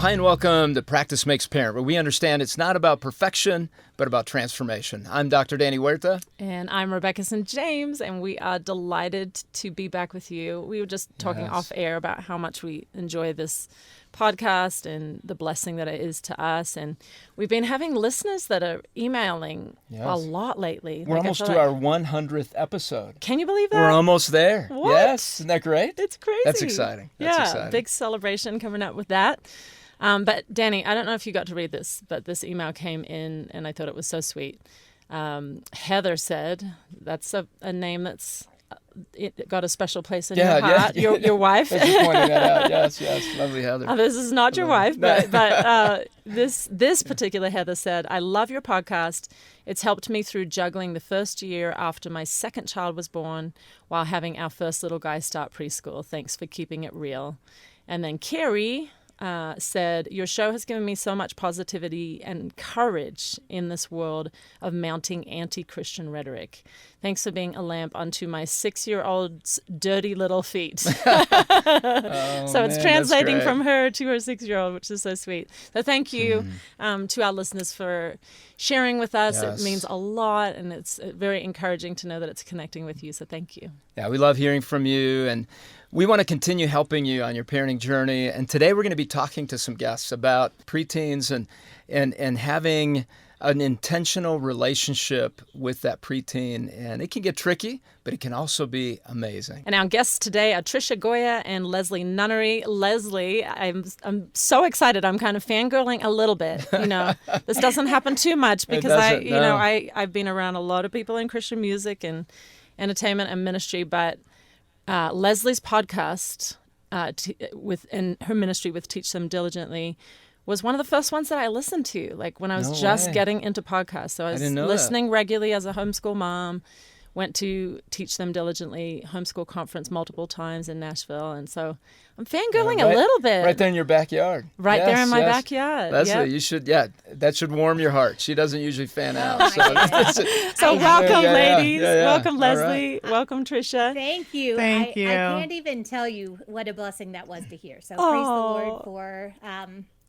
Well, hi and welcome to Practice Makes Parent, where we understand it's not about perfection, but about transformation. I'm Dr. Danny Huerta. And I'm Rebecca St. James, and we are delighted to be back with you. We were just talking off air about how much we enjoy this podcast and the blessing that it is to us. And we've been having listeners that are emailing a lot lately. We're almost to our 100th episode. Can you believe that? We're almost there. What? Yes. Isn't that great? It's crazy. That's exciting. That's exciting. Big celebration coming up with that. But Danny, I don't know if you got to read this, but this email came in and I thought it was so sweet. Heather said, that's a name that's it got a special place in your heart. Your wife. Thanks for pointing that out. Yes, lovely Heather. This is not your wife, but this particular Heather said, I love your podcast. It's helped me through juggling the first year after my second child was born while having our first little guy start preschool. Thanks for keeping it real. And then Carrie said, your show has given me so much positivity and courage in this world of mounting anti-Christian rhetoric. Thanks for being a lamp unto my 6-year-old's dirty little feet. So it's translating from her to her 6-year-old, which is so sweet. So thank you to our listeners for sharing with us. Yes. It means a lot, and it's very encouraging to know that it's connecting with you. So thank you. Yeah, we love hearing from you, and we want to continue helping you on your parenting journey. And today we're going to be talking to some guests about preteens and having an intentional relationship with that preteen. And it can get tricky, but it can also be amazing. And our guests today are Tricia, Goyer and Leslie Nunnery. Leslie, I'm so excited. I'm kind of fangirling a little bit. You know, this doesn't happen too much because I've been around a lot of people in Christian music and entertainment and ministry, but Leslie's podcast in her ministry with Teach Them Diligently was one of the first ones that I listened to, like when I was getting into podcasts. So I was listening regularly as a homeschool mom, went to Teach Them Diligently homeschool conference multiple times in Nashville. And so I'm fangirling a little bit. Right there in your backyard. Right there in my backyard. Leslie, you should, that should warm your heart. She doesn't usually fan out. So welcome, ladies. Welcome, Leslie. Right. Welcome, Tricia. Thank you. Thank you. I can't even tell you what a blessing that was to hear. So praise the Lord for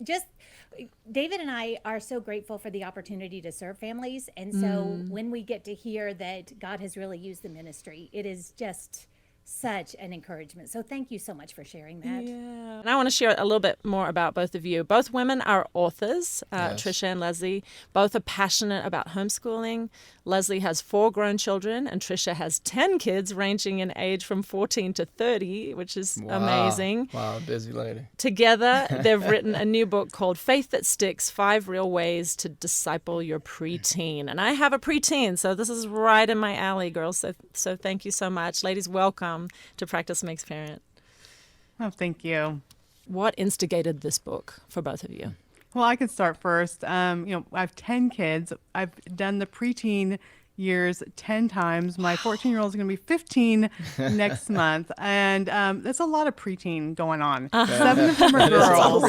just... David and I are so grateful for the opportunity to serve families. And so when we get to hear that God has really used the ministry, it is just such an encouragement. So thank you so much for sharing that. Yeah. And I want to share a little bit more about both of you. Both women are authors, Tricia and Leslie. Both are passionate about homeschooling. Leslie has 4 grown children, and Tricia has 10 kids ranging in age from 14 to 30, which is amazing. Wow, busy lady. Together, they've written a new book called Faith That Sticks, 5 Real Ways to Disciple Your Preteen. And I have a preteen, so this is right in my alley, girls. So thank you so much. Ladies, welcome to Practice Makes Parent. Oh, thank you. What instigated this book for both of you? Well, I can start first. I have 10 kids. I've done the preteen years 10 times. My 14-year-old is going to be 15 next month. And there's a lot of preteen going on. 7 of them are girls.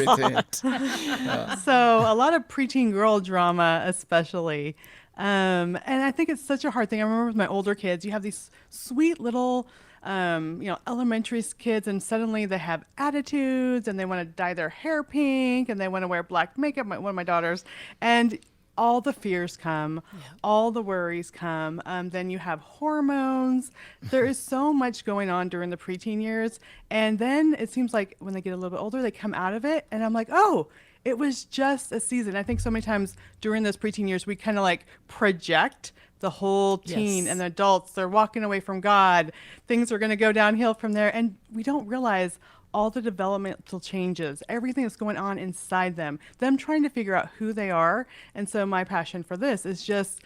So a lot of preteen girl drama, especially. And I think it's such a hard thing. I remember with my older kids, you have these sweet little elementary kids, and suddenly they have attitudes and they want to dye their hair pink and they want to wear black makeup, one of my daughters, and all the fears come, all the worries come. Then you have hormones. There is so much going on during the preteen years. And then it seems like when they get a little bit older, they come out of it. And I'm like, oh, it was just a season. I think so many times during those preteen years, we kind of like project the whole teen and the adults. They're walking away from God. Things are going to go downhill from there. And we don't realize all the developmental changes, everything that's going on inside them trying to figure out who they are. And so my passion for this is just,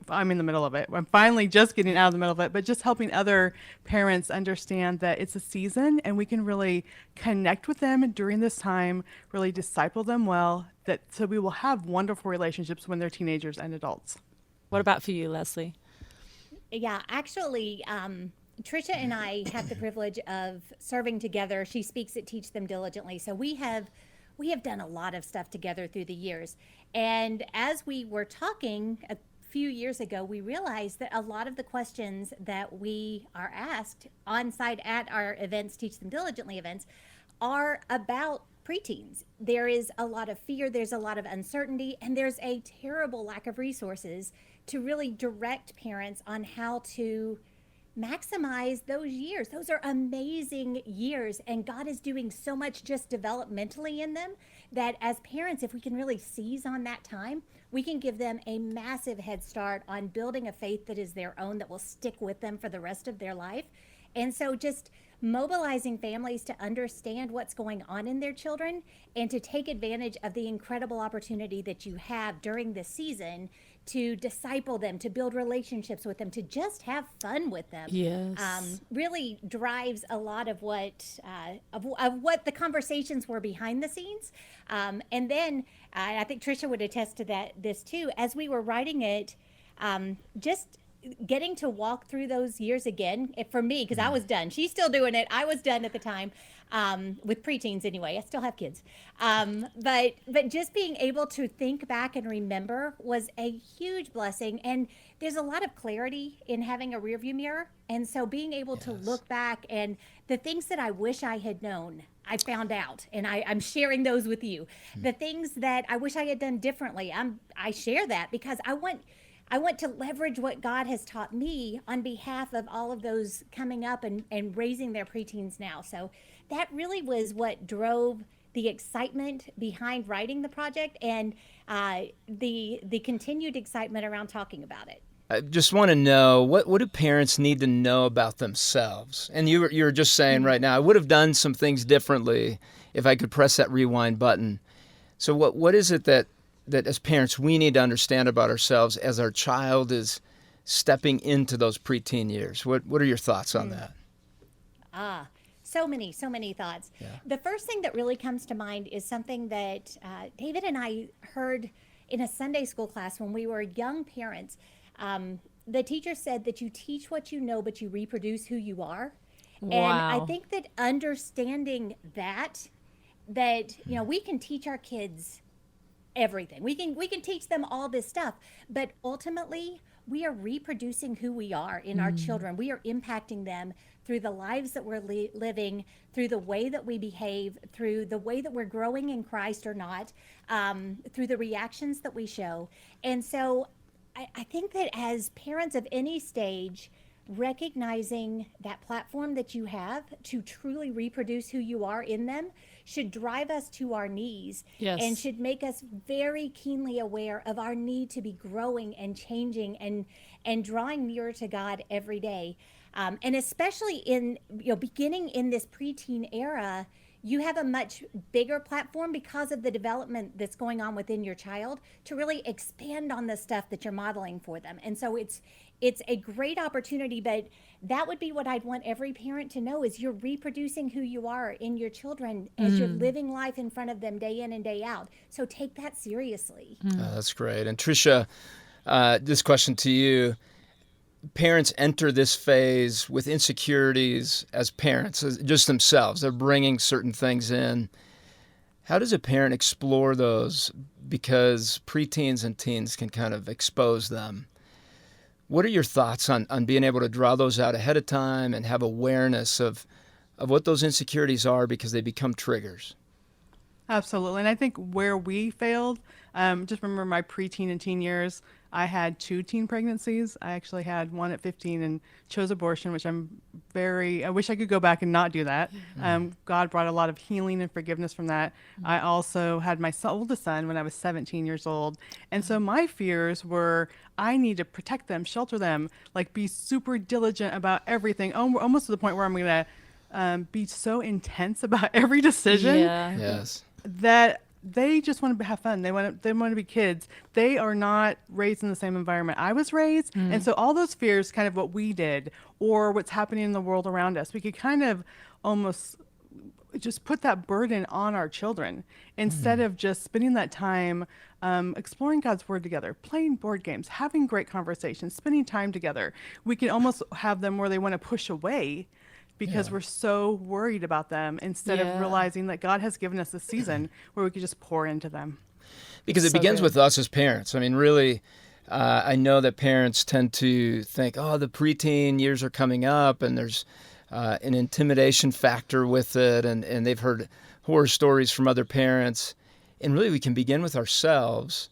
I'm in the middle of it. I'm finally just getting out of the middle of it, but just helping other parents understand that it's a season and we can really connect with them during this time, really disciple them well, so we will have wonderful relationships when they're teenagers and adults. What about for you, Leslie? Yeah, actually, Tricia and I have the privilege of serving together. She speaks at Teach Them Diligently. So we have done a lot of stuff together through the years. And as we were talking a few years ago, we realized that a lot of the questions that we are asked on site at our events, Teach Them Diligently events, are about preteens. There is a lot of fear, there's a lot of uncertainty, and there's a terrible lack of resources to really direct parents on how to maximize those years. Those are amazing years, and God is doing so much just developmentally in them that as parents, if we can really seize on that time, we can give them a massive head start on building a faith that is their own, that will stick with them for the rest of their life. And so just mobilizing families to understand what's going on in their children and to take advantage of the incredible opportunity that you have during this season to disciple them, to build relationships with them, to just have fun with them. Yes. Really drives a lot of what of what the conversations were behind the scenes. And then I think Tricia would attest to this too. As we were writing it, just getting to walk through those years again, for me, because I was done. She's still doing it. I was done at the time, with preteens anyway. I still have kids. But just being able to think back and remember was a huge blessing. And there's a lot of clarity in having a rearview mirror. And so being able to look back, and the things that I wish I had known, I found out, and I'm sharing those with you. The things that I wish I had done differently, I share that because I want to leverage what God has taught me on behalf of all of those coming up and raising their preteens now. So that really was what drove the excitement behind writing the project, and the continued excitement around talking about it. I just want to know, what do parents need to know about themselves? And you were just saying right now, I would have done some things differently if I could press that rewind button. So what is it that as parents we need to understand about ourselves as our child is stepping into those preteen years? What are your thoughts on that? So many thoughts. Yeah. The first thing that really comes to mind is something that David and I heard in a Sunday school class when we were young parents. The teacher said that you teach what you know, but you reproduce who you are. Wow. And I think that understanding that we can teach our kids everything. We can teach them all this stuff, but ultimately we are reproducing who we are in our children. We are impacting them through the lives that we're living, through the way that we behave, through the way that we're growing in Christ or not, through the reactions that we show. And so I think that as parents of any stage, recognizing that platform that you have to truly reproduce who you are in them should drive us to our knees. Yes. And should make us very keenly aware of our need to be growing and changing and drawing nearer to God every day. And especially in beginning in this preteen era, you have a much bigger platform because of the development that's going on within your child to really expand on the stuff that you're modeling for them. And so it's a great opportunity, but that would be what I'd want every parent to know is you're reproducing who you are in your children as you're living life in front of them day in and day out. So take that seriously. That's great. And Tricia, this question to you. Parents enter this phase with insecurities as parents, just themselves. They're bringing certain things in. How does a parent explore those? Because preteens and teens can kind of expose them. What are your thoughts on being able to draw those out ahead of time and have awareness of what those insecurities are because they become triggers? Absolutely. And I think where we failed, just remember my preteen and teen years, I had 2 teen pregnancies. I actually had one at 15 and chose abortion, which I wish I could go back and not do that. God brought a lot of healing and forgiveness from that. I also had my oldest son when I was 17 years old. And so my fears were, I need to protect them, shelter them, like be super diligent about everything, almost to the point where I'm going to be so intense about every decision. Yeah. Yes. That they just want to have fun. They want to be kids. They are not raised in the same environment I was raised. And so all those fears, kind of what we did or what's happening in the world around us, we could kind of almost just put that burden on our children instead of just spending that time exploring God's word together, playing board games, having great conversations, spending time together. We can almost have them where they want to push away because we're so worried about them instead of realizing that God has given us a season where we could just pour into them. Because it begins with us as parents. I mean, really, I know that parents tend to think, the preteen years are coming up and there's an intimidation factor with it, and they've heard horror stories from other parents. And really, we can begin with ourselves.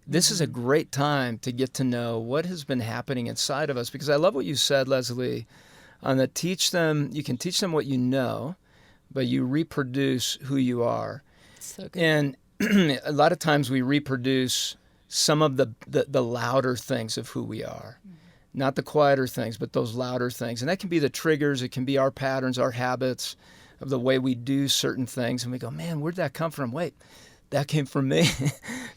This is a great time to get to know what has been happening inside of us, because I love what you said, Leslie, on the you can teach them what you know, but you reproduce who you are. So good. And a lot of times we reproduce some of the louder things of who we are. Not the quieter things, but those louder things. And that can be the triggers. It can be our patterns, our habits of the way we do certain things. And we go, man, where'd that come from? Wait, that came from me.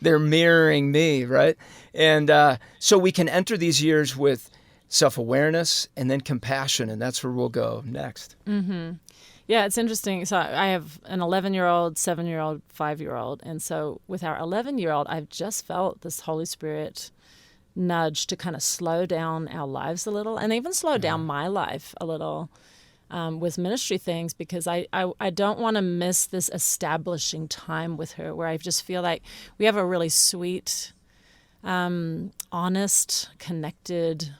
They're mirroring me, right? And so we can enter these years with self-awareness and then compassion, and that's where we'll go next. Mm-hmm. Yeah, it's interesting. So I have an 11-year-old, 7-year-old, 5-year-old. And so with our 11-year-old, I've just felt this Holy Spirit nudge to kind of slow down our lives a little, and even slow down my life a little with ministry things, because I don't want to miss this establishing time with her where I just feel like we have a really sweet, honest, connected,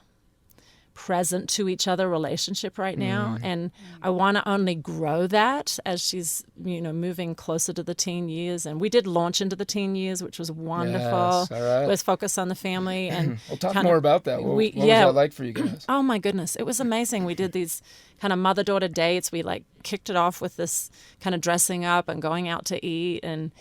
present to each other relationship right now, and I want to only grow that as she's moving closer to the teen years. And we did launch into the teen years, which was wonderful. Yes, all right. Let's focus on the family, and We'll talk more about that. What was that like for you guys? Oh my goodness, it was amazing. We did these kind of mother-daughter dates. We kicked it off with this kind of dressing up and going out to eat, and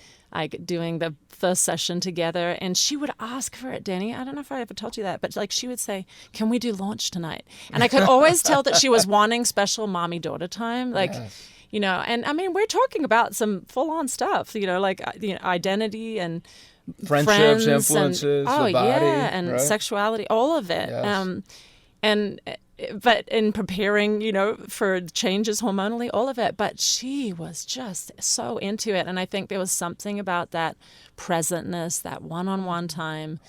doing the first session together. And she would ask for it, Danny. I don't know if I ever told you that, but she would say, "Can we do launch tonight?" And I could always tell that she was wanting special mommy-daughter time. Yes. And I mean, we're talking about some full-on stuff, identity and friendships, friends influences, and, the body, and right? sexuality, all of it. Yes. But in preparing, for changes hormonally, all of it. But she was just so into it. And I think there was something about that presentness, that one-on-one time,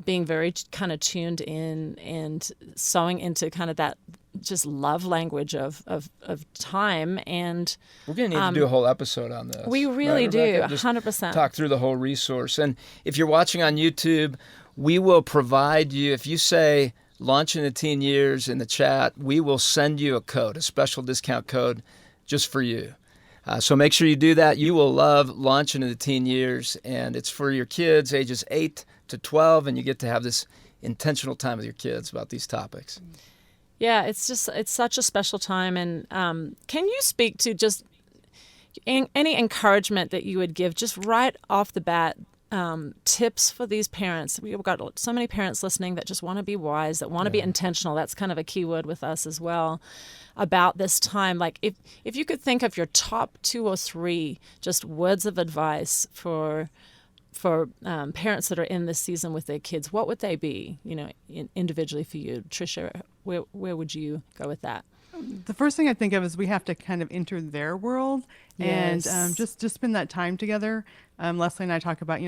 being very kind of tuned in and sewing into kind of that just love language of time. And we're going to need to do a whole episode on this. We really right, do, Rebecca? 100%. Talk through the whole resource. And if you're watching on YouTube, we will provide you, if you say Launch in the Teen Years in the chat, we will send you a code, a special discount code just for you. So make sure you do that. You will love Launch into the Teen Years, and it's for your kids ages 8 to 12, and you get to have this intentional time with your kids about these topics. Yeah, it's such a special time. And can you speak to just any encouragement that you would give just right off the bat, tips for these parents? We've got so many parents listening that just want to be wise, that want to be intentional. That's kind of a key word with us as well about this time. If you could think of your top 2 or 3 just words of advice for parents that are in this season with their kids, what would they be, individually for you? Tricia, where would you go with that? The first thing I think of is we have to kind of enter their world Yes. and just spend that time together. Leslie and I talk about,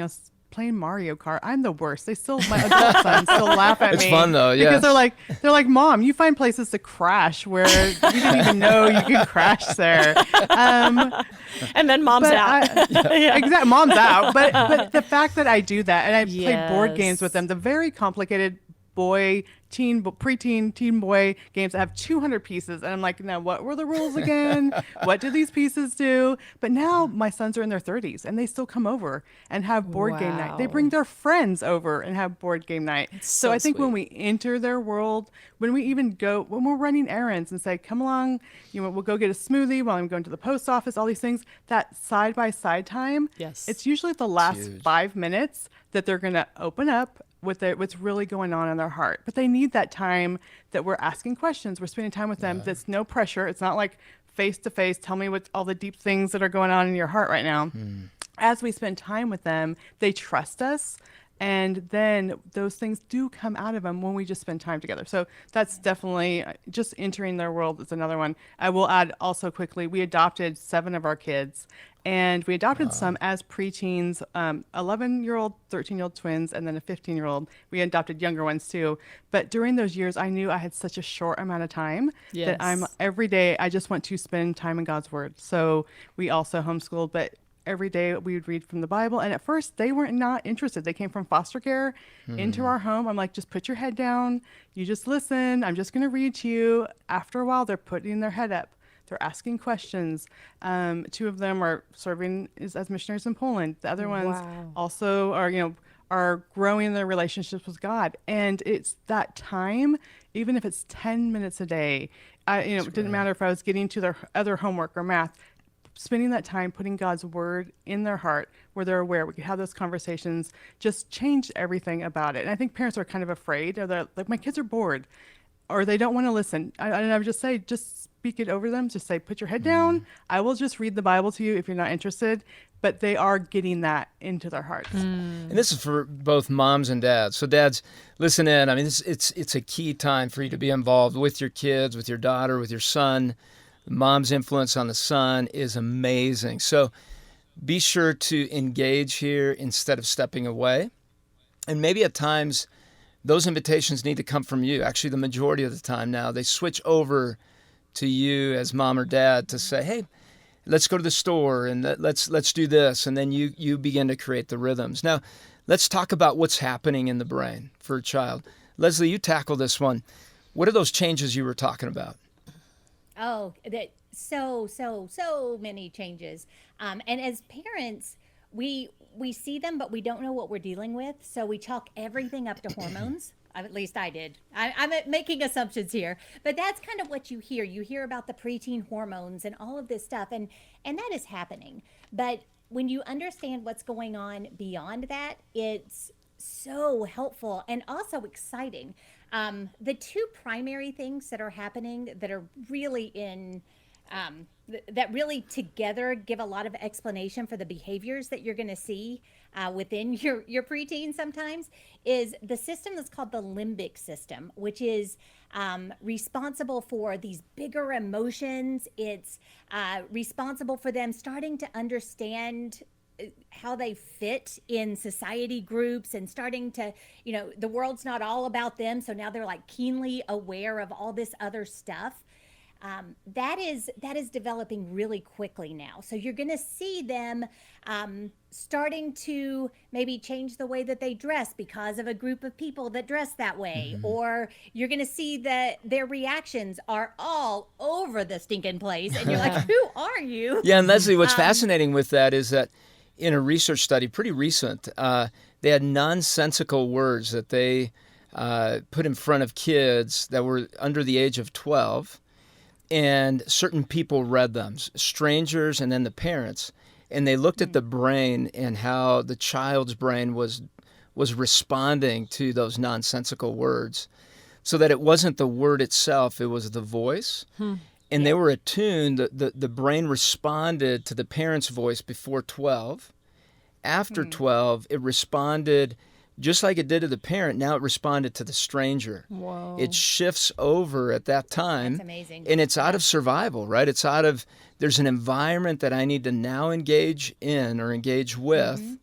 playing Mario Kart. I'm the worst. My adult sons still laugh at me. It's fun though, yes. Because they're like, Mom, you find places to crash where you didn't even know you could crash there. And then mom's out. Exactly, mom's out. But the fact that I do that and I play board Yes. games with them, the very complicated preteen, teen boy games that have 200 pieces. And I'm like, now what were the rules again? What do these pieces do? But now my sons are in their 30s and they still come over and have board game night. They Wow. bring their friends over and have board game night. so I think when sweet. we enter their world, when we're running errands and say, come along, we'll go get a smoothie while I'm going to the post office, all these things, that side by side time, Yes. it's usually the last huge. 5 minutes that they're going to open up with what's really going on in their heart. But they need that time that we're asking questions. We're spending time with them. That's no pressure. It's not like face to face, tell me what all the deep things that are going on in your heart right now. As we spend time with them, they trust us. And then those things do come out of them when we just spend time together. So that's definitely just entering their world is another one. I will add also quickly, we adopted 7 of our kids. And we adopted some as preteens, 11-year-old, 13-year-old twins, and then a 15-year-old. We adopted younger ones too. But during those years, I knew I had such a short amount of time that Yes. every day, I just want to spend time in God's Word. So we also homeschooled, but every day we would read from the Bible. And at first they weren't not interested. They came from foster care into our home. I'm like, just put your head down. You just listen. I'm just going to read to you. After a while, they're putting their head up. They're asking questions. 2 of them are serving as missionaries in Poland. The other ones also are growing their relationships with God. And it's that time, even if it's 10 minutes a day, it didn't matter if I was getting to their other homework or math, spending that time putting God's word in their heart where they're aware we could have those conversations just changed everything about it. And I think parents are kind of afraid, or they're like, my kids are bored, or they don't want to listen. And I would just say, just speak it over them. Just say, put your head down. I will just read the Bible to you if you're not interested. But they are getting that into their hearts. And this is for both moms and dads. So dads, listen in. I mean, it's a key time for you to be involved with your kids, with your daughter, with your son. Mom's influence on the son is amazing. So be sure to engage here instead of stepping away. And maybe at times those invitations need to come from you. Actually, the majority of the time now, they switch over to you as mom or dad to say, hey, let's go to the store and let's do this. And then you begin to create the rhythms. Now, let's talk about what's happening in the brain for a child. Leslie, you tackle this one. What are those changes you were talking about? Oh, that so many changes. And as parents, we see them, but we don't know what we're dealing with. So we chalk everything up to hormones. At least I did. I'm making assumptions here, but that's kind of what you hear. You hear about the preteen hormones and all of this stuff, and that is happening. But when you understand what's going on beyond that, it's so helpful and also exciting. The 2 primary things that are happening that are really that really together give a lot of explanation for the behaviors that you're going to see within your preteen sometimes is the system that's called the limbic system, which is responsible for these bigger emotions. It's responsible for them starting to understand how they fit in society groups and starting to, the world's not all about them. So now they're like keenly aware of all this other stuff. That is developing really quickly now. So you're going to see them starting to maybe change the way that they dress because of a group of people that dress that way. Or you're going to see that their reactions are all over the stinking place. And you're like, who are you? Yeah, and Leslie, what's fascinating with that is that in a research study, pretty recent, they had nonsensical words that they put in front of kids that were under the age of 12. And certain people read them, strangers and then the parents. And they looked at the brain and how the child's brain was responding to those nonsensical words, so that it wasn't the word itself, it was the voice. And they were attuned, the brain responded to the parent's voice before 12. After 12, it responded just like it did to the parent. Now it responded to the stranger. Whoa. It shifts over at that time. That's amazing. And it's out of survival, right? It's out of, there's an environment that I need to now engage in or engage with.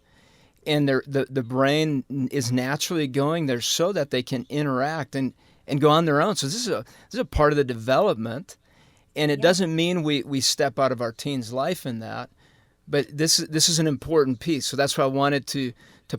And the brain is naturally going there so that they can interact and go on their own. So this is a part of the development. And it doesn't mean we step out of our teen's life in that. But this is an important piece. So that's why I wanted to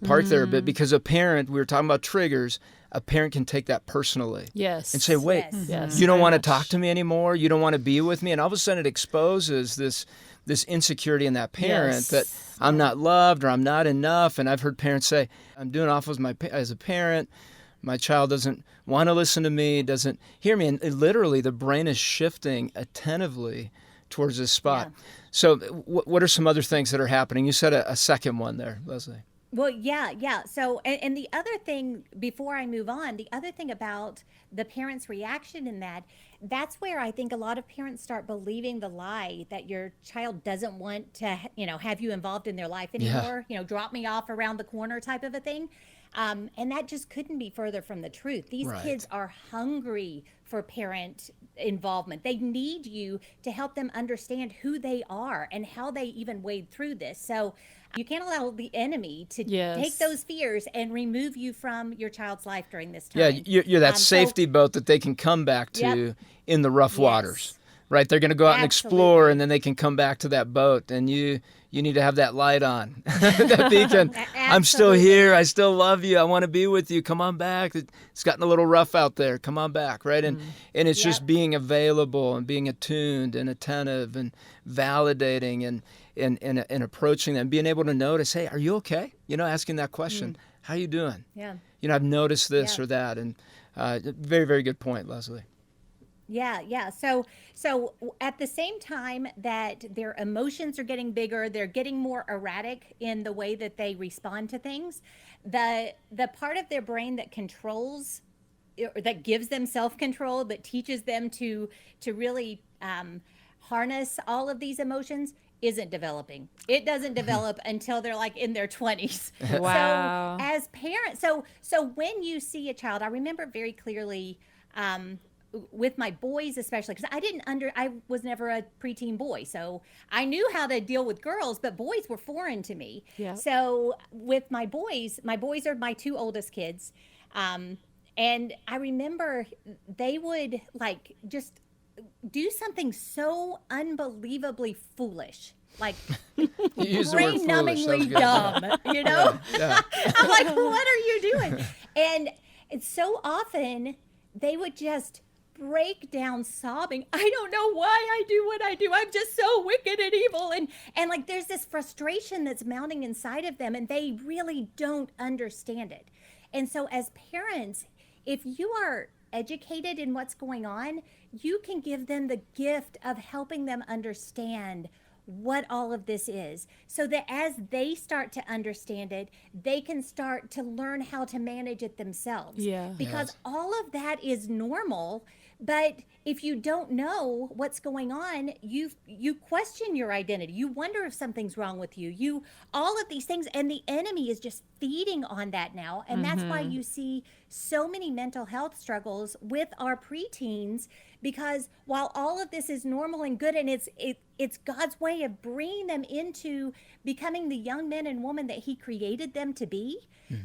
park there a bit, because a parent, we were talking about triggers, a parent can take that personally. Yes. And say, wait, Yes. you don't want to talk to me anymore? You don't want to be with me? And all of a sudden it exposes this insecurity in that parent that I'm not loved or I'm not enough. And I've heard parents say, I'm doing awful as a parent. My child doesn't want to listen to me, doesn't hear me. And literally the brain is shifting attentively towards this spot. Yeah. So what are some other things that are happening? You said a second one there, Leslie. Well, yeah. So, and the other thing, before I move on, the other thing about the parent's reaction in that's where I think a lot of parents start believing the lie that your child doesn't want to, have you involved in their life anymore, drop me off around the corner type of a thing. And that just couldn't be further from the truth. These kids are hungry for parent involvement. They need you to help them understand who they are and how they even wade through this. So you can't allow the enemy to take those fears and remove you from your child's life during this time. Yeah, you're that safety boat that they can come back to in the rough waters. Right? They're going to go out and explore, and then they can come back to that boat. And you you need to have that light on, that beacon. I'm still here. I still love you. I want to be with you. Come on back. It's gotten a little rough out there. Come on back, right? And it's just being available and being attuned and attentive and validating and approaching them, being able to notice, hey, are you okay? Asking that question. How you doing? Yeah. I've noticed this or that. And very, very good point, Leslie. Yeah. So at the same time that their emotions are getting bigger, they're getting more erratic in the way that they respond to things. The part of their brain that controls, or that gives them self-control, that teaches them to really harness all of these emotions, isn't developing. It doesn't develop until they're like in their 20s. Wow. So as parents, so when you see a child, I remember very clearly, with my boys especially, because I was never a preteen boy, so I knew how to deal with girls, but boys were foreign to me. Yeah. So with my boys are my two oldest kids, and I remember they would like just do something so unbelievably foolish, like brain-numbingly dumb, Yeah. I'm like, what are you doing? And so often they would just break down sobbing. I don't know why I do what I do. I'm just so wicked and evil. And like there's this frustration that's mounting inside of them, and they really don't understand it. And so as parents, if you are educated in what's going on, you can give them the gift of helping them understand what all of this is, so that as they start to understand it, they can start to learn how to manage it themselves. Yeah. Because all of that is normal, but if you don't know what's going on, you question your identity. You wonder if something's wrong with you. All of these things, and the enemy is just feeding on that now, and that's why you see so many mental health struggles with our preteens, because while all of this is normal and good, and it's God's way of bringing them into becoming the young men and women that he created them to be,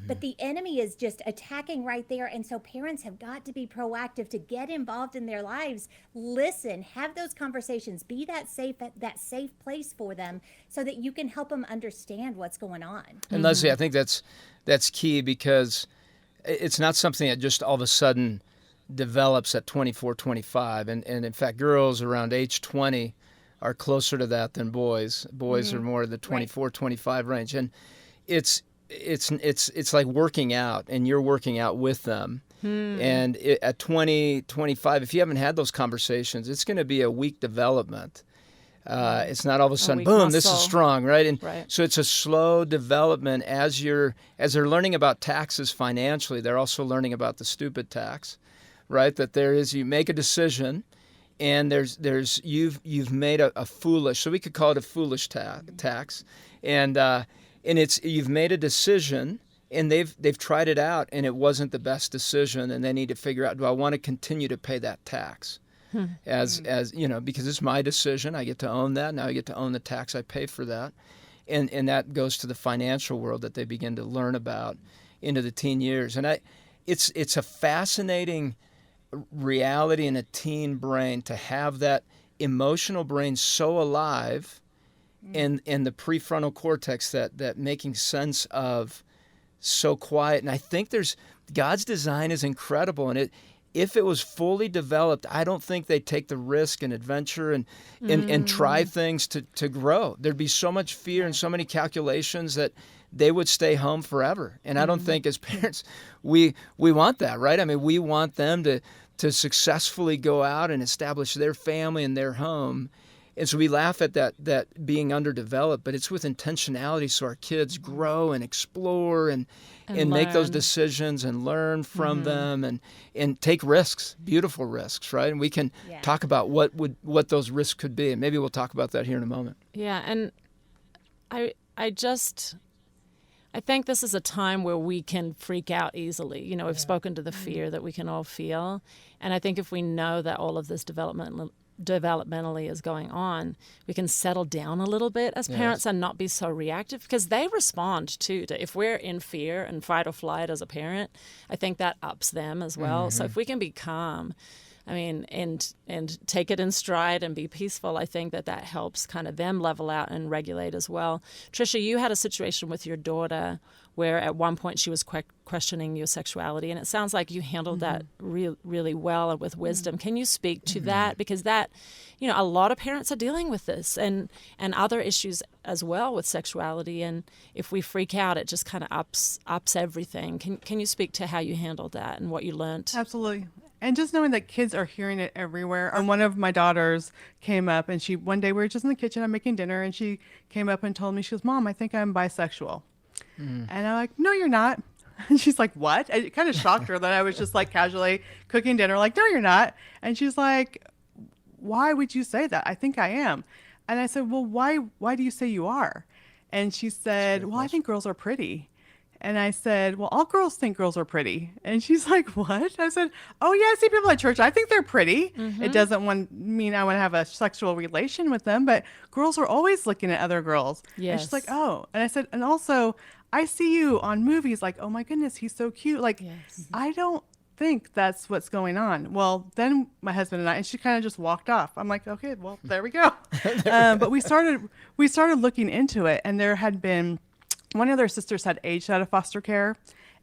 but the enemy is just attacking right there. And so parents have got to be proactive to get involved in their lives, listen, have those conversations, be that safe place for them, so that you can help them understand what's going on. And Leslie, I think that's key, because it's not something that just all of a sudden develops at 24, 25. And in fact, girls around age 20 are closer to that than boys. Boys are more in the 24, 25 range. And it's like working out, and you're working out with them. And at 20, 25, if you haven't had those conversations, it's going to be a weak development. It's not all of a sudden, boom, this is strong, right? And so it's a slow development as they're learning about taxes financially. They're also learning about the stupid tax, right? That you make a decision, and you've made a foolish, so we could call it a foolish tax, and you've made a decision, and they've tried it out, and it wasn't the best decision, and they need to figure out, do I want to continue to pay that tax? As because it's my decision, I get to own that. Now I get to own the tax I pay for that, and that goes to the financial world that they begin to learn about into the teen years. And it's a fascinating reality in a teen brain to have that emotional brain so alive, and the prefrontal cortex that making sense of so quiet. And I think God's design is incredible, and if it was fully developed, I don't think they'd take the risk and adventure and try things to grow. There'd be so much fear and so many calculations that they would stay home forever. And I don't think as parents we want that, right? I mean, we want them to successfully go out and establish their family and their home. And so we laugh at that being underdeveloped, but it's with intentionality, so our kids grow and explore and make those decisions and learn from them and take risks, beautiful risks, right? And we can talk about what those risks could be, and maybe we'll talk about that here in a moment. Yeah, and I think this is a time where we can freak out easily. We've spoken to the fear that we can all feel, and I think if we know that all of this developmentally is going on, we can settle down a little bit as parents and not be so reactive, because they respond too to if we're in fear and fight or flight as a parent. I think that ups them as well. So if we can be calm, I mean, and take it in stride and be peaceful. I think that helps kind of them level out and regulate as well. Tricia, you had a situation with your daughter where at one point she was questioning your sexuality, and it sounds like you handled that really well and with wisdom. Can you speak to that? Because that, a lot of parents are dealing with this and other issues as well with sexuality, and if we freak out, it just kind of ups everything. Can you speak to how you handled that and what you learned? Absolutely. And just knowing that kids are hearing it everywhere. And one of my daughters came up, and one day we were just in the kitchen, I'm making dinner, and she came up and told me, she goes, "Mom, I think I'm bisexual." And I'm like, "No, you're not." And she's like, "What?" It kind of shocked her that I was just like casually cooking dinner, like, "No, you're not." And she's like, "Why would you say that? I think I am." And I said, "Well, why do you say you are?" And she said, "Well, I think girls are pretty." And I said, "Well, all girls think girls are pretty." And she's like, "What?" I said, "Oh, yeah, I see people at church. I think they're pretty. It doesn't mean I want to have a sexual relation with them, but girls are always looking at other girls." Yes. And she's like, "Oh." And I said, "And also, I see you on movies like, oh my goodness, he's so cute." Like, Yes. I don't think that's what's going on. Well, then my husband and I, and she kind of just walked off. I'm like, "Okay, well, there we go." But we started looking into it, and there had been, one of their sisters had aged out of foster care,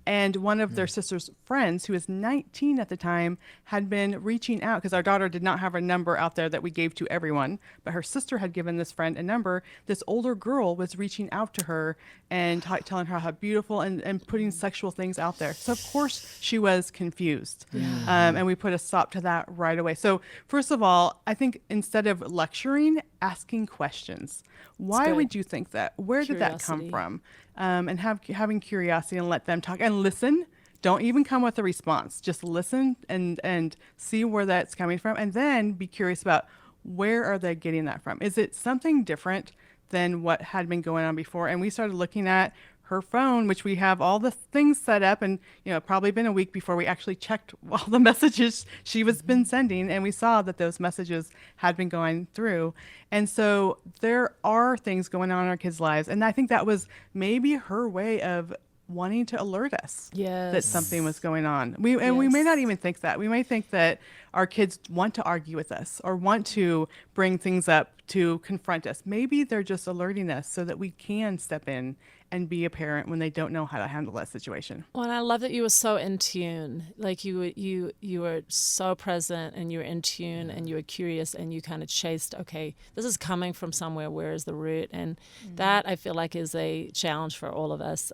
and one of their sister's friends, who was 19 at the time, had been reaching out, because our daughter did not have a number out there that we gave to everyone, but her sister had given this friend a number. This older girl was reaching out to her and telling her how beautiful, and putting sexual things out there. So of course she was confused. And we put a stop to that right away. So first of all, I think instead of lecturing, asking questions. Why would you think that? Where did that come from? And having curiosity, and let them talk and listen. Don't even come with a response. Just listen and see where that's coming from, and then be curious about where are they getting that from. Is it something different than what had been going on before? And we started looking at her phone, which we have all the things set up, and probably been a week before we actually checked all the messages she was been sending, and we saw that those messages had been going through. And so there are things going on in our kids' lives, and I think that was maybe her way of wanting to alert us that something was going on. We may not even think that. We may think that our kids want to argue with us or want to bring things up to confront us. Maybe they're just alerting us so that we can step in and be a parent when they don't know how to handle that situation. Well, and I love that you were so in tune. Like you were so present, and you were in tune, and you were curious, and you kind of chased, okay, this is coming from somewhere. Where is the root? And that, I feel like, is a challenge for all of us.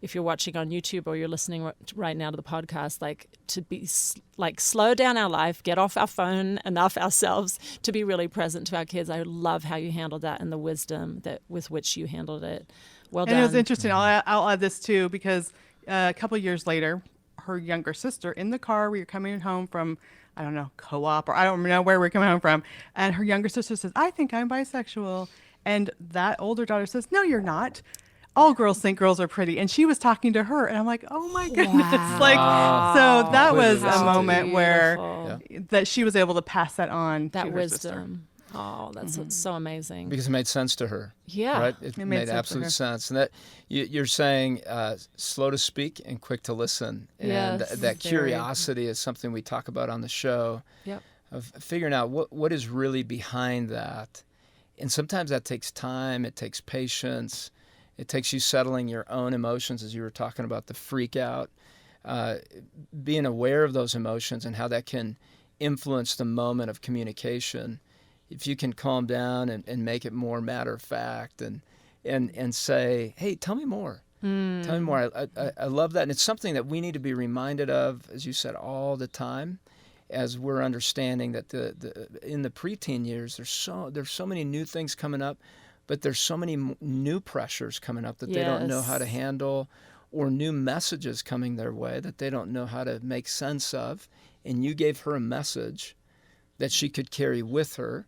If you're watching on YouTube or you're listening right now to the podcast, like, to be slow down our life, get off our phone enough ourselves to be really present to our kids. I love how you handled that and the wisdom with which you handled it. Well done. And it was interesting. I'll add this too, because a couple of years later, her younger sister, in the car, we were coming home from, I don't know, co-op, or I don't know where we're coming home from, and her younger sister says, "I think I'm bisexual." And that older daughter says, "No, you're not. All girls think girls are pretty." And she was talking to her, and I'm like, "Oh my goodness!" Wow. So that was a How moment where beautiful. that she was able to pass that on That to her wisdom. sister. Oh, that's so amazing. Because it made sense to her. Yeah. Right? It made made sense to absolute her. sense. And that you're saying slow to speak and quick to listen. And Yes, that very. curiosity is something we talk about on the show, Yep. of figuring out what is really behind that. And sometimes that takes time. It takes patience. It takes you settling your own emotions, as you were talking about the freak out, being aware of those emotions and how that can influence the moment of communication. If you can calm down and make it more matter of fact and say, "Hey, tell me more. Tell me more." I love that. And it's something that we need to be reminded of, as you said, all the time, as we're understanding that in the preteen years, there's so many new things coming up, but there's so many new pressures coming up that they don't know how to handle, or new messages coming their way that they don't know how to make sense of. And you gave her a message that she could carry with her,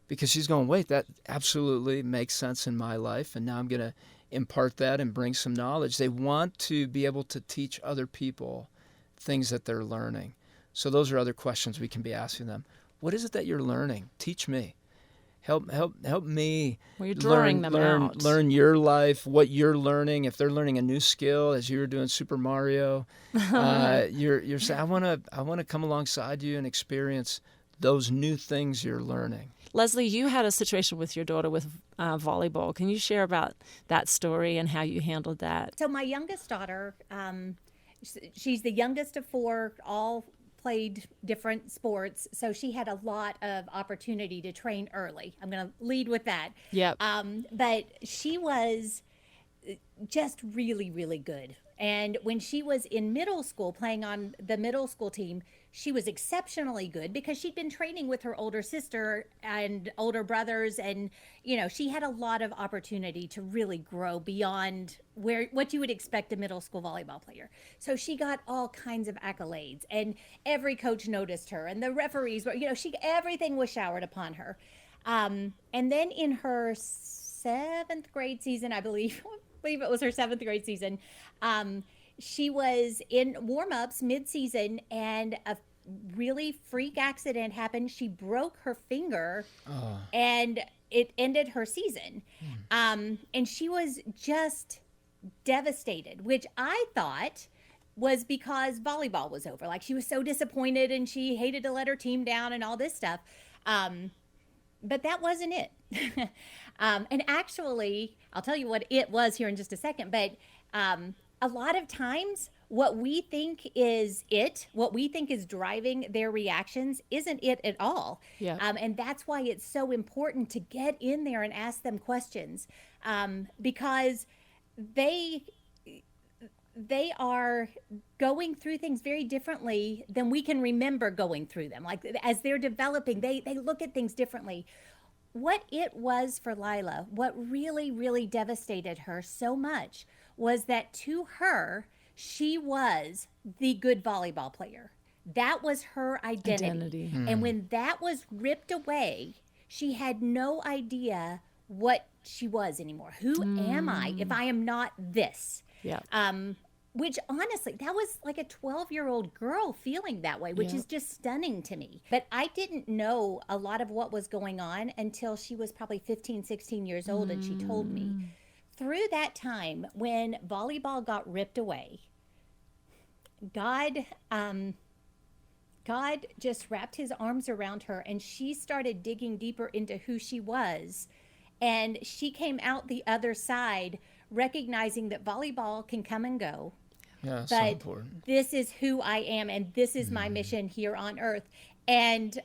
because she's going, "Wait, that absolutely makes sense in my life, and now I'm going to impart that and bring some knowledge." They want to be able to teach other people things that they're learning. So those are other questions we can be asking them. What is it that you're learning? Teach me. help me Well, you're drawing them out. learn your life, what you're learning. If they're learning a new skill, as you were doing Super Mario, you're saying, I want to come alongside you and experience those new things you're learning. Leslie, you had a situation with your daughter with volleyball. Can you share about that story and how you handled that? So my youngest daughter, she's the youngest of four, all played different sports. So she had a lot of opportunity to train early. I'm going to lead with that. Yep. But she was just really, really good. And when she was in middle school, playing on the middle school team, she was exceptionally good because she'd been training with her older sister and older brothers. And, she had a lot of opportunity to really grow beyond what you would expect a middle school volleyball player. So she got all kinds of accolades, and every coach noticed her, and the referees were, everything was showered upon her. And then in her seventh grade season, I believe it was her seventh grade season, she was in warm-ups mid-season, and a really freak accident happened. She broke her finger, and it ended her season. And she was just devastated, which I thought was because volleyball was over. Like, she was so disappointed, and she hated to let her team down and all this stuff. But that wasn't it. And actually, I'll tell you what it was here in just a second, but a lot of times what we think is driving their reactions isn't it at all. Yeah. And that's why it's so important to get in there and ask them questions, because they are going through things very differently than we can remember going through them. Like, as they're developing, they look at things differently. What it was for Lila, what really, really devastated her so much, was that to her, she was the good volleyball player. That was her identity. And when that was ripped away, she had no idea what she was anymore. Who am I if I am not this? Yeah. Which, honestly, that was like a 12-year-old girl feeling that way, which is just stunning to me. But I didn't know a lot of what was going on until she was probably 15, 16 years old, and she told me. Through that time, when volleyball got ripped away, God just wrapped his arms around her, and she started digging deeper into who she was. And she came out the other side recognizing that volleyball can come and go. Yeah, but so important. This is who I am, and this is my mission here on earth. And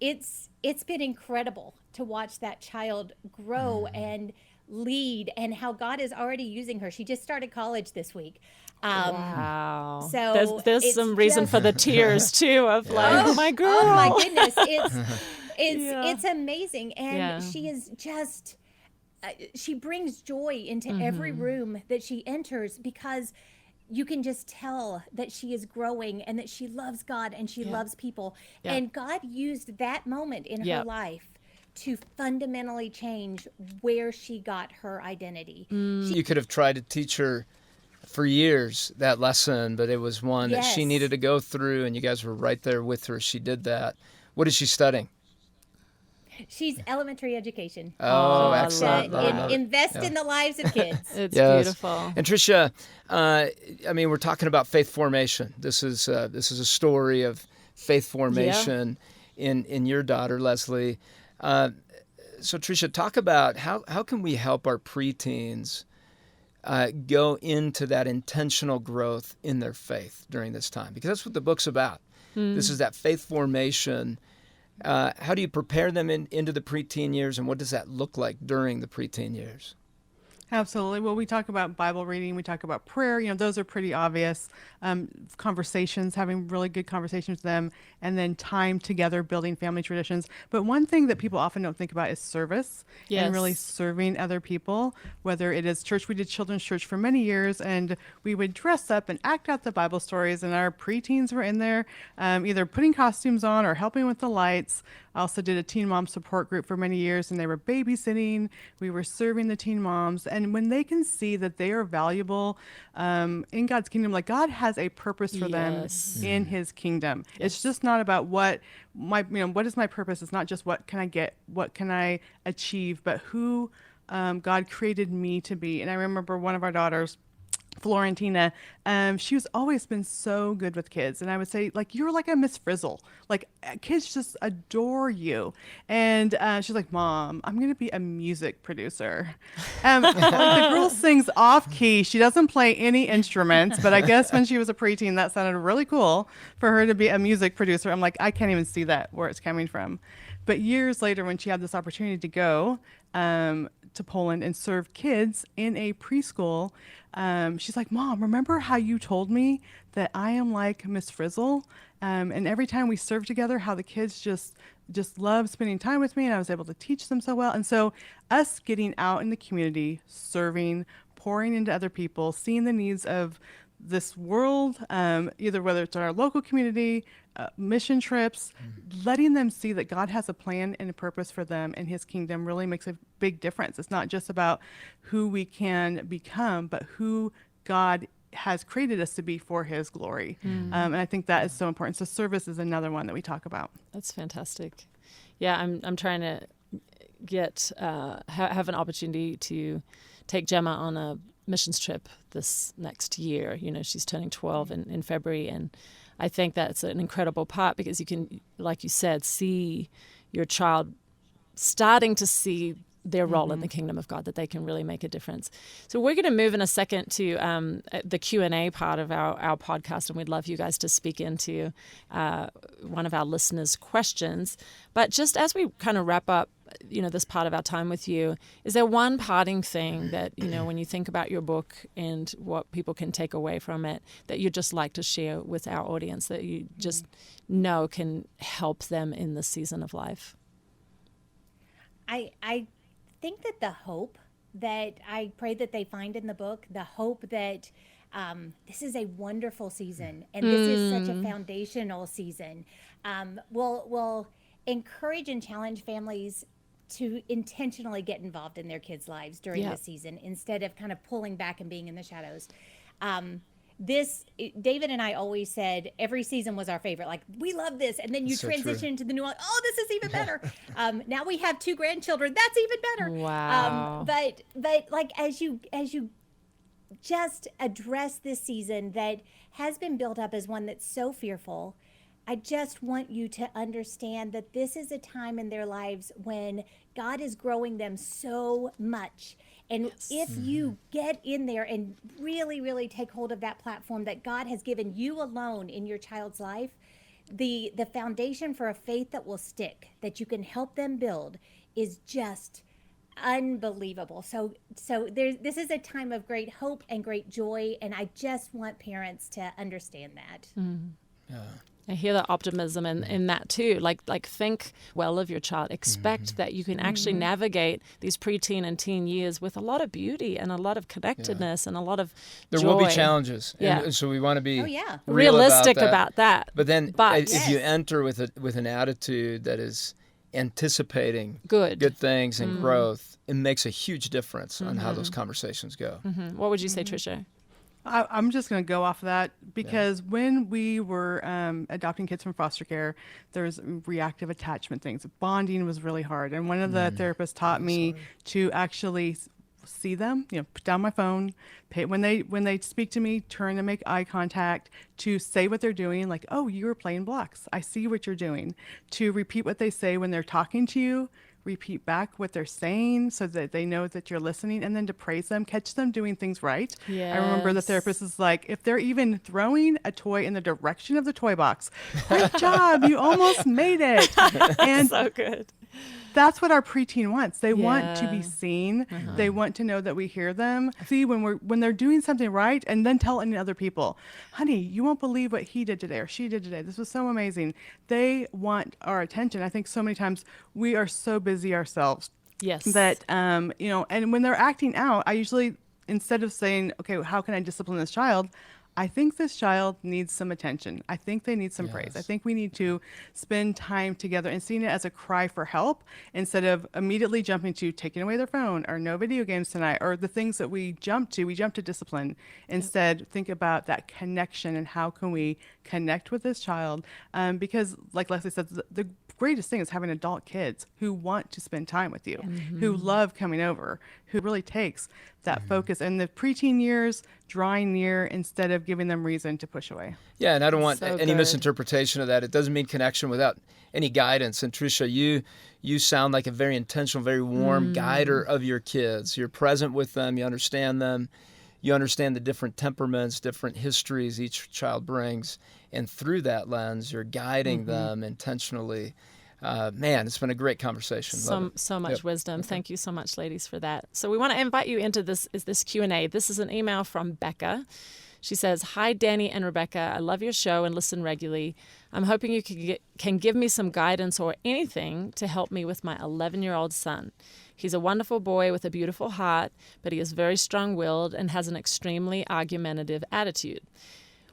it's been incredible to watch that child grow and lead, and how God is already using her. She just started college this week. Wow. So there's some reason for the tears too, of like, oh my girl. Oh my goodness. It's amazing. And she is just, she brings joy into every room that she enters, because you can just tell that she is growing and that she loves God and she loves people. Yeah. And God used that moment in her life to fundamentally change where she got her identity. You could have tried to teach her for years that lesson, but it was one that she needed to go through, and you guys were right there with her. She did that. What is she studying? She's elementary education. Oh, excellent. Invest in the lives of kids. It's beautiful. And Tricia, we're talking about faith formation. This is a story of faith formation in your daughter, Leslie. So Tricia, talk about how can we help our preteens go into that intentional growth in their faith during this time? Because that's what the book's about. This is that faith formation. How do you prepare them into the preteen years, and what does that look like during the preteen years? Absolutely. Well, we talk about Bible reading, we talk about prayer, those are pretty obvious. Conversations, having really good conversations with them, and then time together, building family traditions. But one thing that people often don't think about is service and really serving other people, whether it is church. We did children's church for many years, and we would dress up and act out the Bible stories, and our preteens were in there either putting costumes on or helping with the lights. I also did a teen mom support group for many years, and they were babysitting. We were serving the teen moms, and And when they can see that they are valuable in God's kingdom, like God has a purpose for them in his kingdom. It's just not about what is my purpose. It's not just what can I get, what can I achieve, but who God created me to be. And I remember one of our daughters, Florentina, she was always been so good with kids. And I would say, like, you're like a Miss Frizzle. Like, kids just adore you. And she's like, Mom, I'm going to be a music producer. Like, the girl sings off key. She doesn't play any instruments. But I guess when she was a preteen, that sounded really cool for her to be a music producer. I'm like, I can't even see that, where it's coming from. But years later, when she had this opportunity to go to Poland and serve kids in a preschool, she's like, Mom, remember how you told me that I am like Miss Frizzle? And every time we served together, how the kids just love spending time with me, and I was able to teach them so well. And so us getting out in the community, serving, pouring into other people, seeing the needs of this world, either whether it's our local community, mission trips, letting them see that God has a plan and a purpose for them and his kingdom really makes a big difference. It's not just about who we can become, but who God has created us to be for his glory. And I think that is so important. So service is another one that we talk about. That's fantastic. Yeah, I'm trying to get have an opportunity to take Gemma on a missions trip this next year. You know, she's turning 12 in February, and I think that's an incredible part because you can, like you said, see your child starting to see their role in the kingdom of God, that they can really make a difference. So we're going to move in a second to the Q&A part of our podcast, and we'd love you guys to speak into one of our listeners' questions. But just as we kind of wrap up, you know, this part of our time with you, is there one parting thing that, you know, when you think about your book and what people can take away from it, that you'd just like to share with our audience that you just know can help them in this season of life? I think that the hope that I pray that they find in the book, the hope that this is a wonderful season and this is such a foundational season, will encourage and challenge families to intentionally get involved in their kids' lives during the season instead of kind of pulling back and being in the shadows. David and I always said every season was our favorite. Like, we love this. And then you transition to the new one. Oh, this is even better. Now we have 2 grandchildren. That's even better. Wow. But like, as you just address this season that has been built up as one that's so fearful, I just want you to understand that this is a time in their lives when God is growing them so much. And if you get in there and really, really take hold of that platform that God has given you alone in your child's life, the foundation for a faith that will stick, that you can help them build, is just unbelievable. So this is a time of great hope and great joy, and I just want parents to understand that. Yeah. I hear the optimism in that too. Like think well of your child. Expect that you can actually navigate these preteen and teen years with a lot of beauty and a lot of connectedness and a lot of There joy. will be challenges. Yeah. And so we want to be realistic about that. But then But if you enter with an attitude that is anticipating good things and growth, it makes a huge difference on how those conversations go. What would you say, Tricia? I'm just going to go off of that because when we were adopting kids from foster care, there's reactive attachment things. Bonding was really hard. And one of the therapists taught me to actually see them, put down my phone, when they speak to me, turn and make eye contact, to say what they're doing, like, oh, you were playing blocks. I see what you're doing. To repeat what they say when they're talking to you, repeat back what they're saying so that they know that you're listening, and then to praise them, catch them doing things right. Yes. I remember the therapist is like, if they're even throwing a toy in the direction of the toy box, great job, you almost made it. And So good. That's what our preteen wants. They want to be seen. They want to know that we hear them. See when they're doing something right, and then tell other people, honey, you won't believe what he did today or she did today. This was so amazing. They want our attention. I think so many times we are so busy ourselves. Yes. That, and when they're acting out, I usually, instead of saying, okay, how can I discipline this child? I think this child needs some attention. I think they need some praise. I think we need to spend time together and seeing it as a cry for help instead of immediately jumping to taking away their phone or no video games tonight or the things that we jump to discipline. Instead, think about that connection and how can we connect with this child. Because like Leslie said, the greatest thing is having adult kids who want to spend time with you, who love coming over, who really takes that focus. And the preteen years drawing near instead of giving them reason to push away. Yeah, and I don't want So any good. misinterpretation of that. It doesn't mean connection without any guidance. And Tricia, you sound like a very intentional, very warm guider of your kids. You're present with them. You understand them. You understand the different temperaments, different histories each child brings. And through that lens, you're guiding them intentionally. Man, it's been a great conversation. Love it. So much Yep. wisdom. Thank you so much, ladies, for that. So we want to invite you into this Q&A. This is an email from Becca. She says, "Hi, Danny and Rebecca. I love your show and listen regularly. I'm hoping you can give me some guidance or anything to help me with my 11-year-old son. He's a wonderful boy with a beautiful heart, but he is very strong-willed and has an extremely argumentative attitude.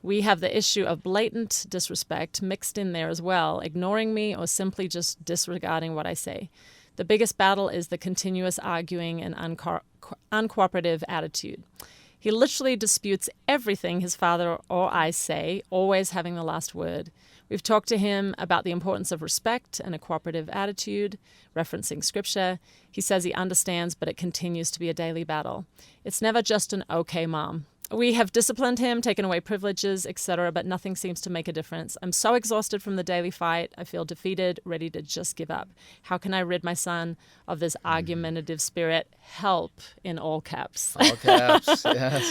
We have the issue of blatant disrespect mixed in there as well, ignoring me or simply just disregarding what I say. The biggest battle is the continuous arguing and uncooperative attitude. He literally disputes everything his father or I say, always having the last word. We've talked to him about the importance of respect and a cooperative attitude, referencing scripture. He says he understands, but it continues to be a daily battle. It's never just an okay, mom. We have disciplined him, taken away privileges, etc., but nothing seems to make a difference. I'm so exhausted from the daily fight. I feel defeated, ready to just give up. How can I rid my son of this argumentative spirit? Help, in all caps." All caps, yes.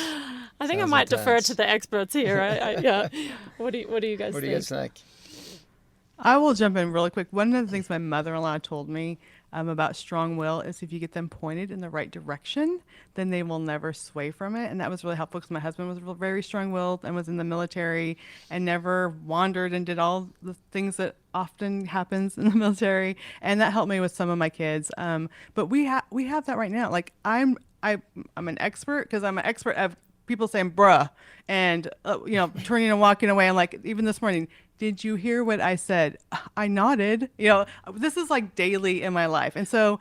I think I Sounds might defer intense. to the experts here. Yeah. What do you guys What think? do you guys think? I will jump in really quick. One of the things my mother-in-law told me about strong will is if you get them pointed in the right direction, then they will never sway from it. And that was really helpful because my husband was very strong-willed and was in the military and never wandered and did all the things that often happens in the military. And that helped me with some of my kids. But we have that right now. Like I'm an expert because I'm an expert of people saying bruh and turning and walking away. I'm like, even this morning, did you hear what I said? I nodded. This is like daily in my life. And so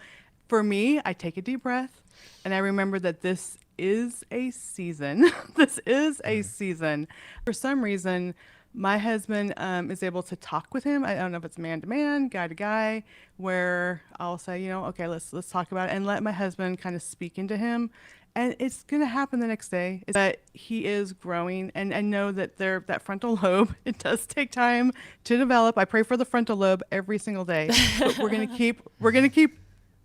for me, I take a deep breath and I remember that this is a season. This is a season. For some reason, my husband is able to talk with him. I don't know if it's man to man, guy to guy, where I'll say, okay, let's talk about it and let my husband kind of speak into him. And it's going to happen the next day. But he is growing, and I know that that frontal lobe, it does take time to develop. I pray for the frontal lobe every single day. But we're going to keep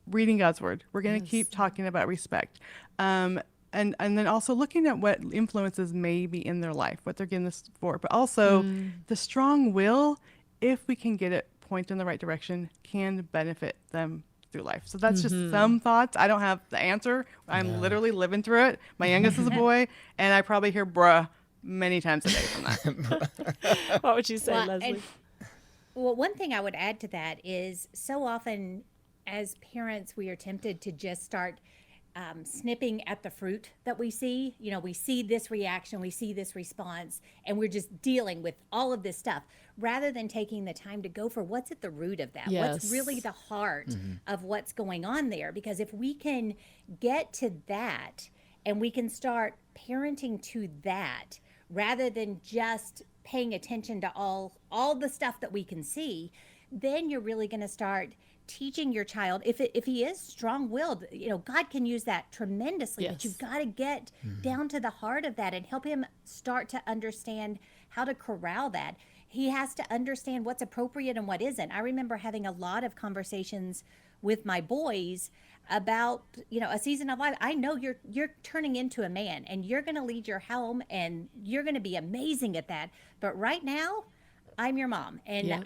reading God's word. We're going to keep talking about respect. And then also looking at what influences may be in their life, what they're getting this for. But also the strong will, if we can get it pointed in the right direction, can benefit them through life. So that's just some thoughts. I don't have the answer. I'm literally living through it. My youngest is a boy, and I probably hear bruh many times a day from that. What would you say, Well, Leslie? one thing I would add to that is so often as parents, we are tempted to just start snipping at the fruit that we see. We see this reaction, we see this response, and we're just dealing with all of this stuff rather than taking the time to go for what's at the root of that. What's Yes. really the heart of what's going on there? Because if we can get to that and we can start parenting to that rather than just paying attention to all the stuff that we can see, then you're really going to start teaching your child, if he is strong-willed, God can use that tremendously. But you've got to get down to the heart of that and help him start to understand how to corral that. He has to understand what's appropriate and what isn't. I remember having a lot of conversations with my boys about a season of life. I know you're turning into a man and you're going to lead your home and you're going to be amazing at that. But right now, I'm your mom, and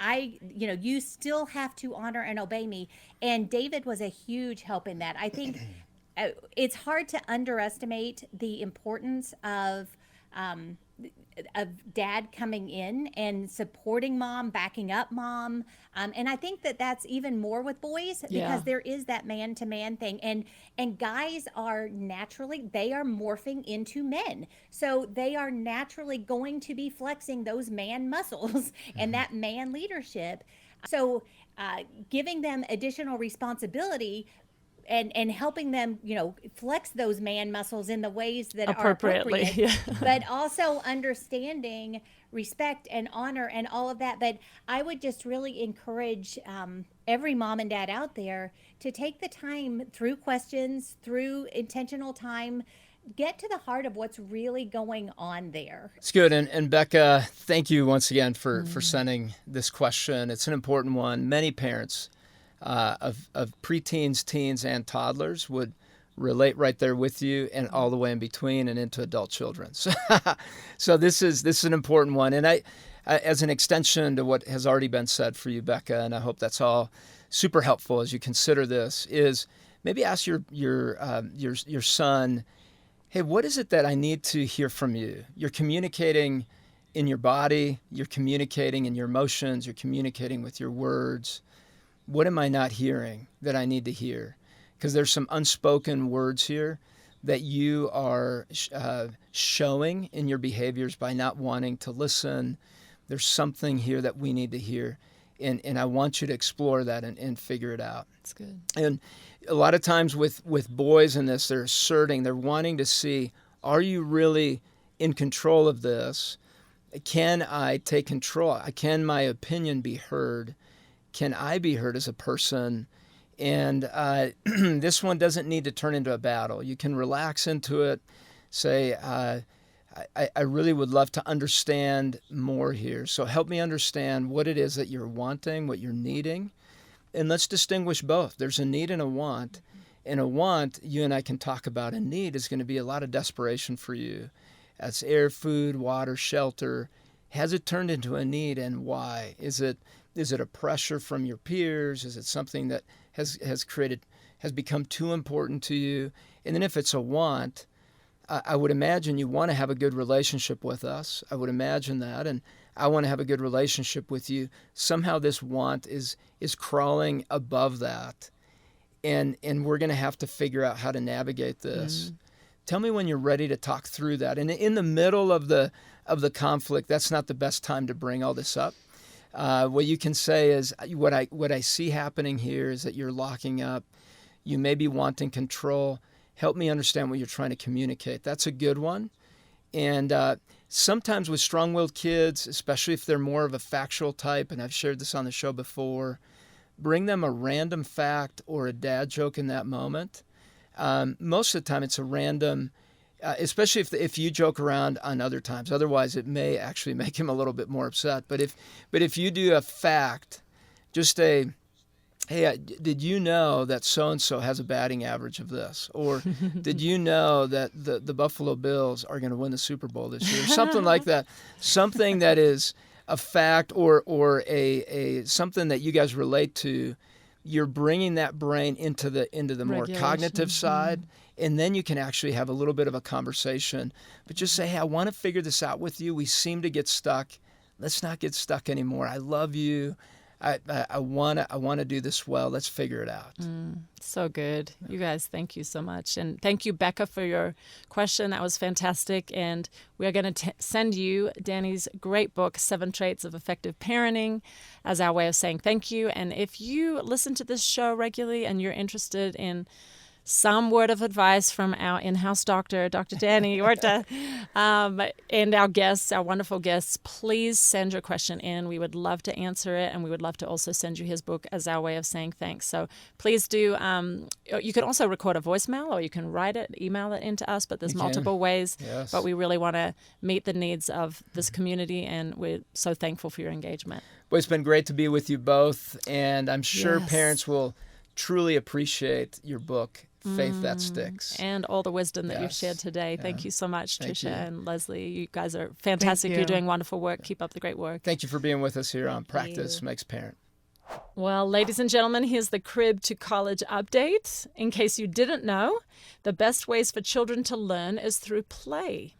you still have to honor and obey me. And David was a huge help in that. I think it's hard to underestimate the importance of dad coming in and supporting mom, backing up mom. And I think that that's even more with boys because there is that man to man thing. And guys are naturally, they are morphing into men. So they are naturally going to be flexing those man muscles and that man leadership. So giving them additional responsibility and helping them, flex those man muscles in the ways that are appropriate, but also understanding respect and honor and all of that. But I would just really encourage every mom and dad out there to take the time through questions, through intentional time, get to the heart of what's really going on there. It's good. And Becca, thank you once again for sending this question. It's an important one. Many parents of preteens, teens, and toddlers would relate right there with you, and all the way in between and into adult children. So this is an important one. And I as an extension to what has already been said for you, Becca, and I hope that's all super helpful as you consider this, is maybe ask your son, hey, what is it that I need to hear from you? You're communicating in your body, you're communicating in your emotions, you're communicating with your words. What am I not hearing that I need to hear? Because there's some unspoken words here that you are showing in your behaviors by not wanting to listen. There's something here that we need to hear. And I want you to explore that and figure it out. That's good. And a lot of times with boys in this, they're asserting, they're wanting to see, are you really in control of this? Can I take control? Can my opinion be heard? Can I be heard as a person? And this one doesn't need to turn into a battle. You can relax into it, say, I really would love to understand more here. So help me understand what it is that you're wanting, what you're needing. And let's distinguish both. There's a need and a want. And a want, you and I can talk about. A need is going to be a lot of desperation for you. That's air, food, water, shelter. Has it turned into a need, and why? Is it a pressure from your peers? Is it something that has become too important to you? And then if it's a want, I would imagine you want to have a good relationship with us. I would imagine that, and I want to have a good relationship with you. Somehow this want is crawling above that, and we're going to have to figure out how to navigate this. Tell me when you're ready to talk through that. And in the middle of the conflict, that's not the best time to bring all this up. What you can say is, what I see happening here is that you're locking up. You may be wanting control. Help me understand what you're trying to communicate. That's a good one. And sometimes with strong-willed kids, especially if they're more of a factual type, and I've shared this on the show before, bring them a random fact or a dad joke in that moment. Most of the time it's a random, especially if you joke around on other times. Otherwise, it may actually make him a little bit more upset. But if you do a fact, just hey, did you know that so-and-so has a batting average of this? Or did you know that the Buffalo Bills are going to win the Super Bowl this year? Something like that. Something that is a fact or a something that you guys relate to. You're bringing that brain into the more cognitive side, and then you can actually have a little bit of a conversation. But just say, hey, I want to figure this out with you. We seem to get stuck. Let's not get stuck anymore. I love you. I want to do this well. Let's figure it out. So good. You guys, thank you so much. And thank you, Becca, for your question. That was fantastic. And we are going to send you Danny's great book, 7 Traits of Effective Parenting, as our way of saying thank you. And if you listen to this show regularly and you're interested in some word of advice from our in-house doctor, Dr. Danny Huerta, and our guests, our wonderful guests, please send your question in. We would love to answer it, and we would love to also send you his book as our way of saying thanks. So please do. You can also record a voicemail, or you can write it, email it into us, but there's multiple ways. Yes. But we really want to meet the needs of this community, and we're so thankful for your engagement. Well, it's been great to be with you both, and I'm sure parents will truly appreciate your book, Faith That Sticks. And all the wisdom that you've shared today. Thank you so much, Tricia and Leslie. You guys are fantastic. Thank you. You're doing wonderful work. Keep up the great work. Thank you for being with us here on Practice Makes Parent. Well, ladies and gentlemen, here's the Crib to College update. In case you didn't know, the best ways for children to learn is through play.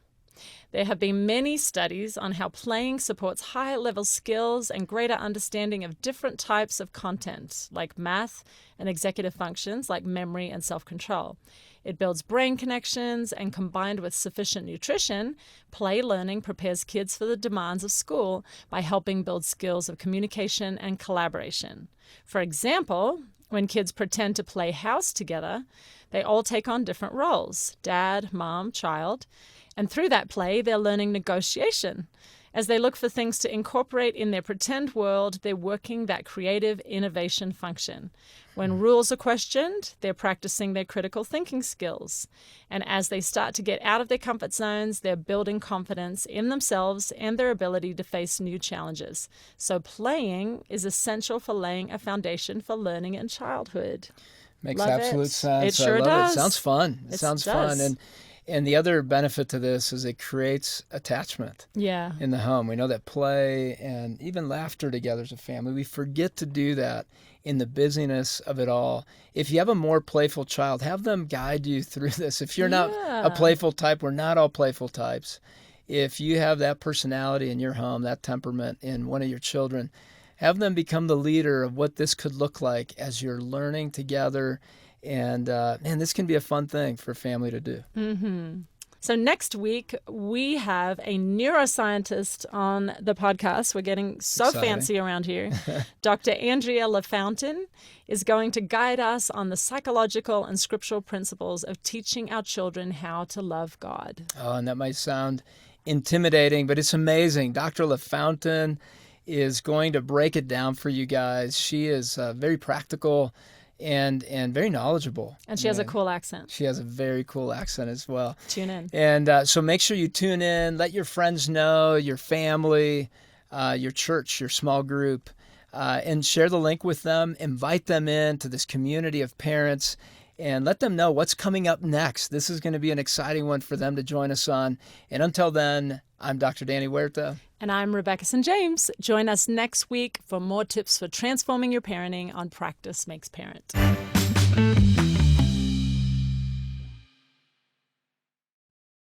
There have been many studies on how playing supports higher-level skills and greater understanding of different types of content, like math and executive functions like memory and self-control. It builds brain connections, and combined with sufficient nutrition, play learning prepares kids for the demands of school by helping build skills of communication and collaboration. For example, when kids pretend to play house together, they all take on different roles: dad, mom, child. And through that play, they're learning negotiation. As they look for things to incorporate in their pretend world, they're working that creative innovation function. When rules are questioned, they're practicing their critical thinking skills. And as they start to get out of their comfort zones, they're building confidence in themselves and their ability to face new challenges. So playing is essential for laying a foundation for learning in childhood. Makes Love absolute it. sense. It sure I love does. it. Sounds fun. It It sounds does. fun. And the other benefit to this is it creates attachment Yeah. in the home. We know that play and even laughter together as a family, we forget to do that in the busyness of it all. If you have a more playful child, have them guide you through this. If you're not a playful type, we're not all playful types. If you have that personality in your home, that temperament in one of your children, have them become the leader of what this could look like as you're learning together. And man, this can be a fun thing for a family to do. Mm-hmm. So next week, we have a neuroscientist on the podcast. We're getting so Exciting. fancy around here. Dr. Andrea LaFountain is going to guide us on the psychological and scriptural principles of teaching our children how to love God. Oh, and that might sound intimidating, but it's amazing. Dr. LaFountain is going to break it down for you guys. She is very practical and very knowledgeable. And she has a cool accent. She has a very cool accent as well. Tune in. And so make sure you tune in. Let your friends know, your family, your church, your small group, and share the link with them. Invite them into this community of parents and let them know what's coming up next. This is going to be an exciting one for them to join us on. And until then, I'm Dr. Danny Huerta. And I'm Rebecca St. James. Join us next week for more tips for transforming your parenting on Practice Makes Parent.